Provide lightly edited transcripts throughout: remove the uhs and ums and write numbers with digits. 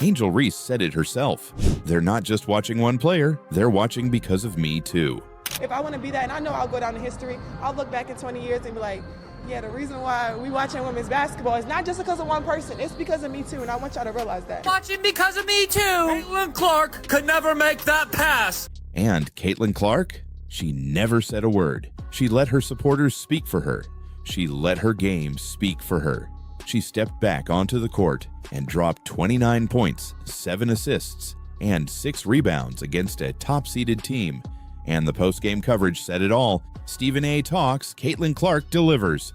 Angel Reese said it herself. They're not just watching one player, they're watching because of me too. If I want to be that, and I know I'll go down in history, I'll look back in 20 years and be like, yeah, the reason why we watching women's basketball is not just because of one person, it's because of me too, and I want y'all to realize that. Watching because of me too! Caitlin Clark could never make that pass! And Caitlin Clark? She never said a word. She let her supporters speak for her. She let her game speak for her. She stepped back onto the court and dropped 29 points, 7 assists, and 6 rebounds against a top-seeded team. And the post-game coverage said it all. Stephen A. talks, Caitlin Clark delivers.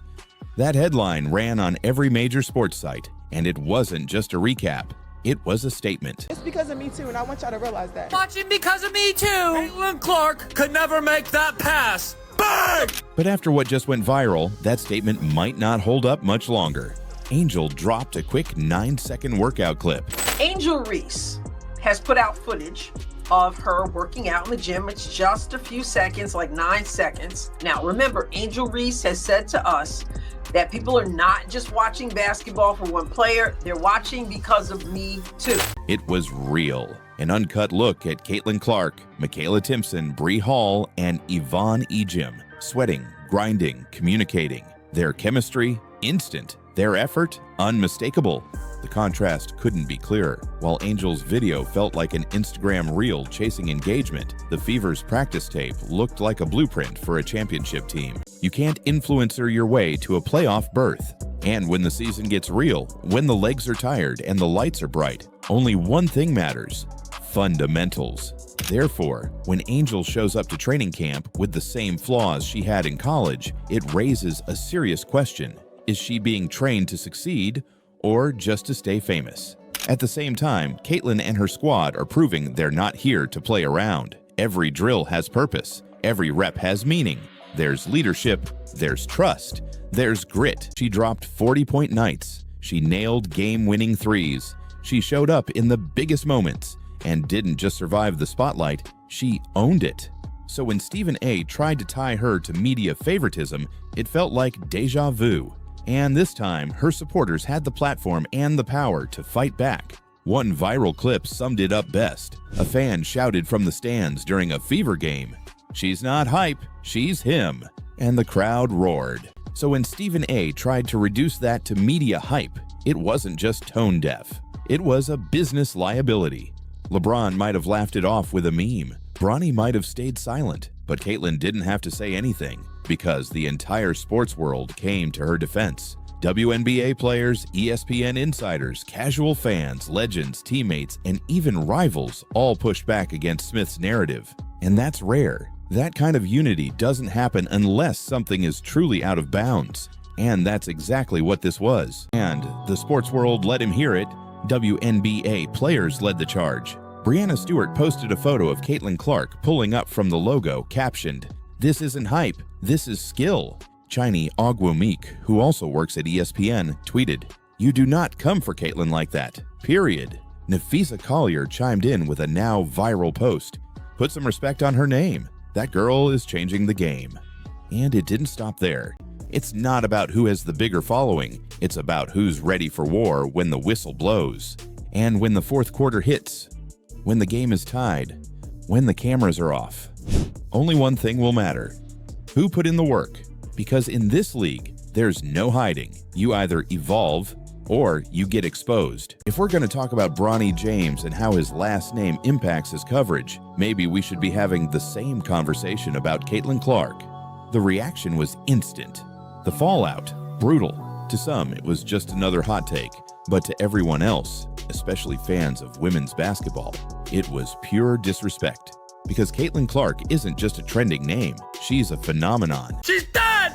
That headline ran on every major sports site, and it wasn't just a recap. It was a statement. It's because of me too, and I want y'all to realize that. Watching because of me too! Caitlin Clark could never make that pass! Bang! But after what just went viral, that statement might not hold up much longer. Angel dropped a quick 9-second workout clip. Angel Reese has put out footage of her working out in the gym. It's just a few seconds, like 9 seconds. Now, remember, Angel Reese has said to us that people are not just watching basketball for one player, they're watching because of me too. It was real. An uncut look at Caitlin Clark, Michaela Timpson, Brie Hall, and Yvonne Ejim, sweating, grinding, communicating. Their chemistry, instant. Their effort, unmistakable. The contrast couldn't be clearer. While Angel's video felt like an Instagram reel chasing engagement, the Fever's practice tape looked like a blueprint for a championship team. You can't influencer your way to a playoff berth. And when the season gets real, when the legs are tired and the lights are bright, only one thing matters: fundamentals. Therefore, when Angel shows up to training camp with the same flaws she had in college, it raises a serious question. Is she being trained to succeed, or just to stay famous? At the same time, Caitlin and her squad are proving they're not here to play around. Every drill has purpose. Every rep has meaning. There's leadership. There's trust. There's grit. She dropped 40-point nights. She nailed game-winning threes. She showed up in the biggest moments and didn't just survive the spotlight, she owned it. So when Stephen A. tried to tie her to media favoritism, it felt like deja vu. And this time, her supporters had the platform and the power to fight back. One viral clip summed it up best. A fan shouted from the stands during a Fever game, "She's not hype, she's him." And the crowd roared. So when Stephen A. tried to reduce that to media hype, it wasn't just tone deaf. It was a business liability. LeBron might have laughed it off with a meme. Bronny might have stayed silent, but Caitlin didn't have to say anything, because the entire sports world came to her defense. WNBA players, ESPN insiders, casual fans, legends, teammates, and even rivals all pushed back against Smith's narrative. And that's rare. That kind of unity doesn't happen unless something is truly out of bounds. And that's exactly what this was. And the sports world let him hear it. WNBA players led the charge. Breanna Stewart posted a photo of Caitlin Clark pulling up from the logo, captioned, "This isn't hype, this is skill." Chini Ogwumike, who also works at ESPN, tweeted, "You do not come for Caitlin like that, period." Nafisa Collier chimed in with a now viral post. "Put some respect on her name. That girl is changing the game." And it didn't stop there. It's not about who has the bigger following, it's about who's ready for war when the whistle blows. And when the fourth quarter hits, when the game is tied, when the cameras are off, only one thing will matter: who put in the work. Because in this league, there's no hiding. You either evolve or you get exposed. If we're going to talk about Bronny James and how his last name impacts his coverage, maybe we should be having the same conversation about Caitlin Clark. The reaction was instant. The fallout, brutal. To some, it was just another hot take, but to everyone else, especially fans of women's basketball, it was pure disrespect. Because Caitlin Clark isn't just a trending name, she's a phenomenon. She's dead!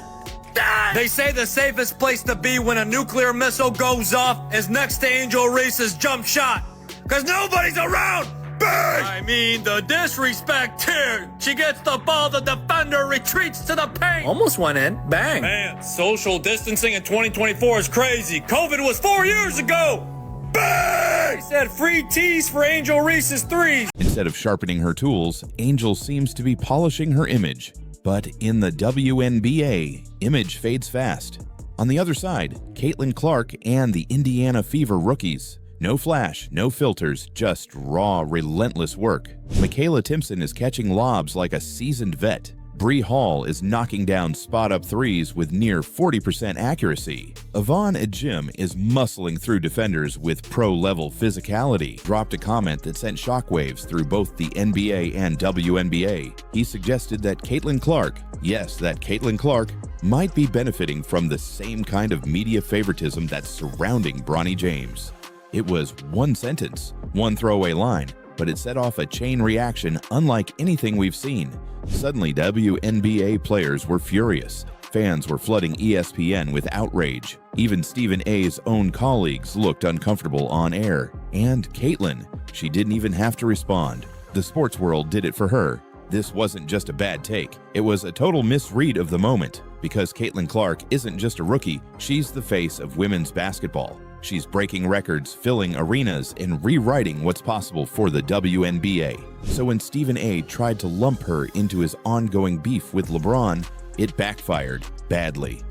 Dead! They say the safest place to be when a nuclear missile goes off is next to Angel Reese's jump shot. Cause nobody's around! Bang! I mean, the disrespect here. She gets the ball, the defender retreats to the paint. Almost went in. Bang. Man, social distancing in 2024 is crazy. COVID was 4 years ago. Bang! He said free tees for Angel Reese's threes. Instead of sharpening her tools, Angel seems to be polishing her image. But in the WNBA, image fades fast. On the other side, Caitlin Clark and the Indiana Fever rookies, No flash, no filters, just raw, relentless work. Michaela Timpson is catching lobs like a seasoned vet. Brie Hall is knocking down spot-up threes with near 40% accuracy. Yvonne Ejim is muscling through defenders with pro-level physicality. Dropped a comment that sent shockwaves through both the NBA and WNBA. He suggested that Caitlin Clark, yes, that Caitlin Clark, might be benefiting from the same kind of media favoritism that's surrounding Bronny James. It was one sentence, one throwaway line, but it set off a chain reaction unlike anything we've seen. Suddenly, WNBA players were furious. Fans were flooding ESPN with outrage. Even Stephen A's own colleagues looked uncomfortable on air. And Caitlin, she didn't even have to respond. The sports world did it for her. This wasn't just a bad take. It was a total misread of the moment. Because Caitlin Clark isn't just a rookie, she's the face of women's basketball. She's breaking records, filling arenas, and rewriting what's possible for the WNBA. So when Stephen A tried to lump her into his ongoing beef with LeBron, it backfired badly.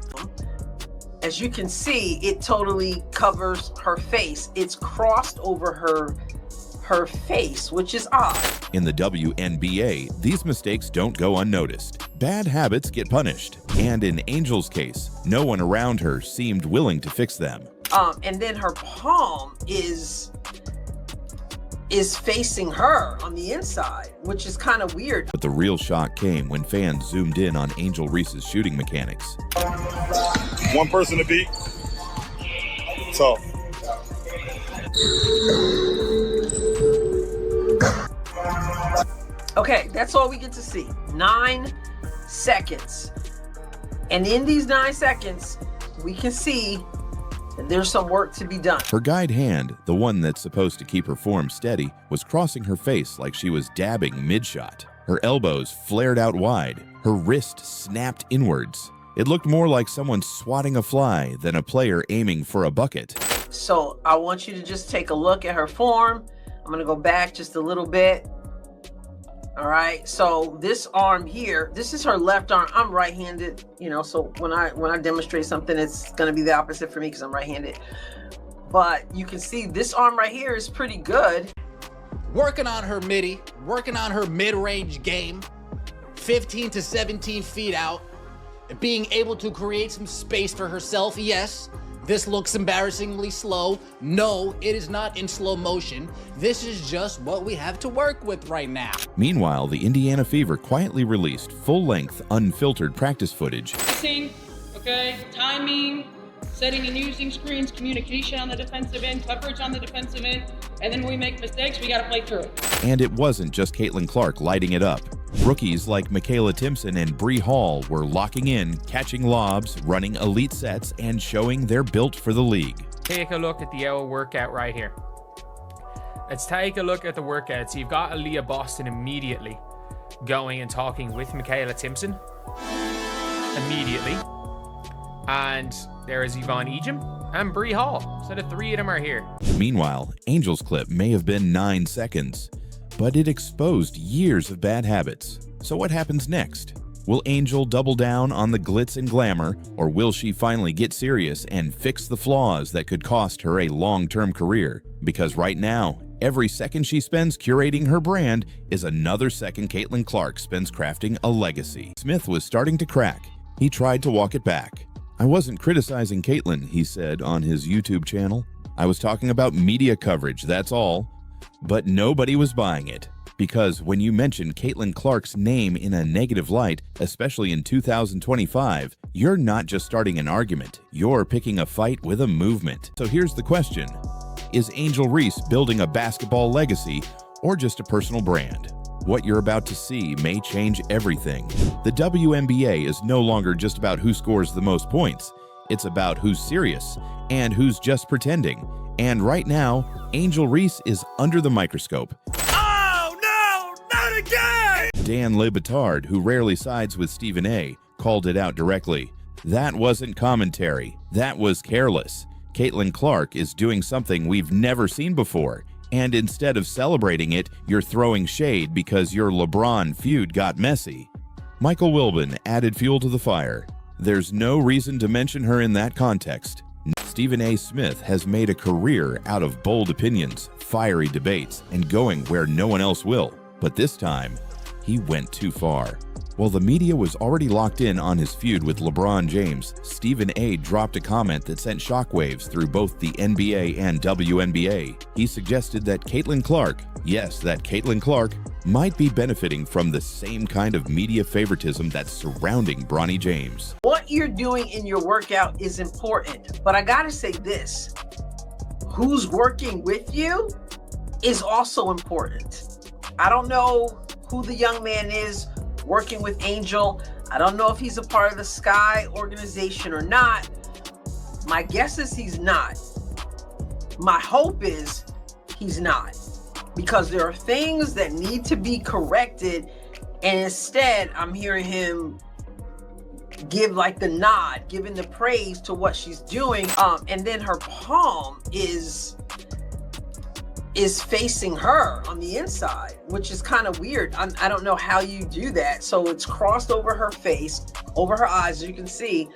As you can see, it totally covers her face. It's crossed over her face, which is odd. In the WNBA, these mistakes don't go unnoticed. Bad habits get punished. And in Angel's case, no one around her seemed willing to fix them. And then her palm is facing her on the inside, which is kind of weird. But the real shock came when fans zoomed in on Angel Reese's shooting mechanics. One person to beat. Tough. Okay, that's all we get to see. 9 seconds. And in these 9 seconds, we can see that there's some work to be done. Her guide hand, the one that's supposed to keep her form steady, was crossing her face like she was dabbing mid-shot. Her elbows flared out wide. Her wrist snapped inwards. It looked more like someone swatting a fly than a player aiming for a bucket. So I want you to just take a look at her form. I'm gonna go back just a little bit. All right, so this arm here, this is her left arm. I'm right-handed, you know, so when I demonstrate something, it's gonna be the opposite for me because I'm right-handed. But you can see this arm right here is pretty good. Working on her midi, working on her mid-range game, 15 to 17 feet out, being able to create some space for herself. Yes, this looks embarrassingly slow. No, it is not in slow motion. This is just what we have to work with right now. Meanwhile, the Indiana Fever quietly released full-length, unfiltered practice footage. Okay, timing, setting and using screens, communication on the defensive end, coverage on the defensive end, and then when we make mistakes, we gotta play through it. And it wasn't just Caitlin Clark lighting it up. Rookies like Michaela Timpson and Brie Hall were locking in, catching lobs, running elite sets, and showing they're built for the league. Take a look at the hour workout right here. Let's take a look at the workout. So you've got Aaliyah Boston immediately going and talking with Michaela Timpson. Immediately. And there is Yvonne Ejim and Brie Hall. So the 3 of them are here. Meanwhile, Angel's clip may have been 9 seconds, but it exposed years of bad habits. So what happens next? Will Angel double down on the glitz and glamour, or will she finally get serious and fix the flaws that could cost her a long-term career? Because right now, every second she spends curating her brand is another second Caitlin Clark spends crafting a legacy. Smith was starting to crack. He tried to walk it back. "I wasn't criticizing Caitlin," he said on his YouTube channel. "I was talking about media coverage, that's all." But nobody was buying it, because when you mention Caitlin Clark's name in a negative light, especially in 2025, you're not just starting an argument, you're picking a fight with a movement. So here's the question: is Angel Reese building a basketball legacy or just a personal brand? What you're about to see may change everything. The WNBA is no longer just about who scores the most points. It's about who's serious and who's just pretending. And right now, Angel Reese is under the microscope. Oh, no, not again! Dan Le Batard, who rarely sides with Stephen A, called it out directly. That wasn't commentary. That was careless. Caitlin Clark is doing something we've never seen before. And instead of celebrating it, you're throwing shade because your LeBron feud got messy. Michael Wilbon added fuel to the fire. There's no reason to mention her in that context. Stephen A. Smith has made a career out of bold opinions, fiery debates, and going where no one else will. But this time, he went too far. While the media was already locked in on his feud with LeBron James, Stephen A. dropped a comment that sent shockwaves through both the NBA and WNBA. He suggested that Caitlin Clark, yes, that Caitlin Clark, might be benefiting from the same kind of media favoritism that's surrounding Bronny James. What you're doing in your workout is important, but I gotta say this, who's working with you is also important. I don't know who the young man is working with Angel. I don't know if he's a part of the Sky organization or not. My guess is he's not. My hope is he's not, because there are things that need to be corrected, and instead I'm hearing him give like the nod, giving the praise to what she's doing, and then her palm is facing her on the inside, which is kind of weird. I don't know how you do that. So it's crossed over her face, over her eyes, as you can see,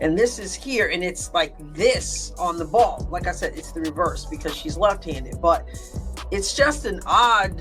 and this is here, and it's like this on the ball. Like I said, it's the reverse because she's left-handed, but it's just an odd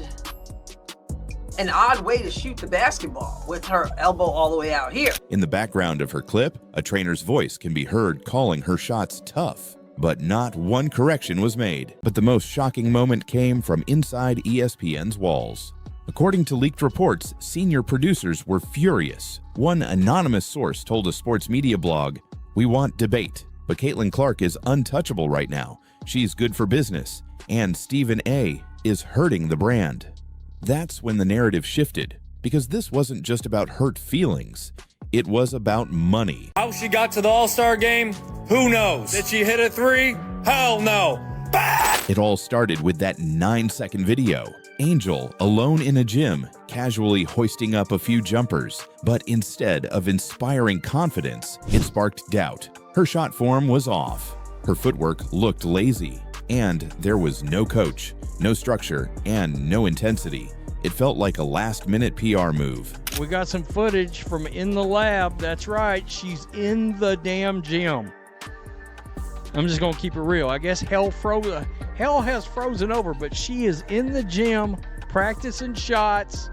way to shoot the basketball with her elbow all the way out here. In the background of her clip, a trainer's voice can be heard calling her shots tough. But not one correction was made. But the most shocking moment came from inside ESPN's walls. According to leaked reports, senior producers were furious. One anonymous source told a sports media blog, "We want debate, but Caitlin Clark is untouchable right now. She's good for business, and Stephen A. is hurting the brand." That's when the narrative shifted, because this wasn't just about hurt feelings. It was about money. How she got to the All-Star game? Who knows? Did she hit a three? Hell no. It all started with that 9-second video. Angel, alone in a gym, casually hoisting up a few jumpers. But instead of inspiring confidence, it sparked doubt. Her shot form was off. Her footwork looked lazy. And there was no coach, no structure, and no intensity. It felt like a last-minute PR move. We got some footage from in the lab. That's right, she's in the damn gym. I'm just gonna keep it real. I guess hell has frozen over, but she is in the gym practicing shots.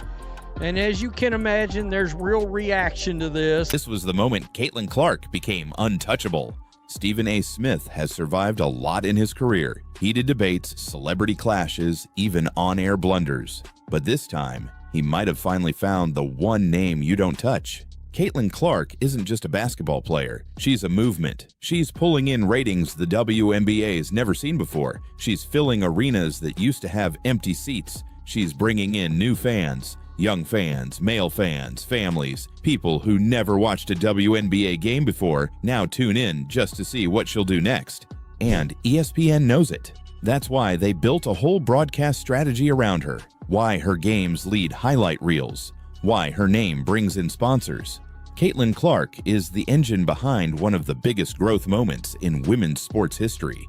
And as you can imagine, there's real reaction to this. This was the moment Caitlin Clark became untouchable. Stephen A. Smith has survived a lot in his career. Heated debates, celebrity clashes, even on-air blunders. But this time, he might have finally found the one name you don't touch. Caitlin Clark isn't just a basketball player. She's a movement. She's pulling in ratings the WNBA's never seen before. She's filling arenas that used to have empty seats. She's bringing in new fans, young fans, male fans, families, people who never watched a WNBA game before now tune in just to see what she'll do next. And ESPN knows it. That's why they built a whole broadcast strategy around her. Why her games lead highlight reels. Why her name brings in sponsors. Caitlin Clark is the engine behind one of the biggest growth moments in women's sports history.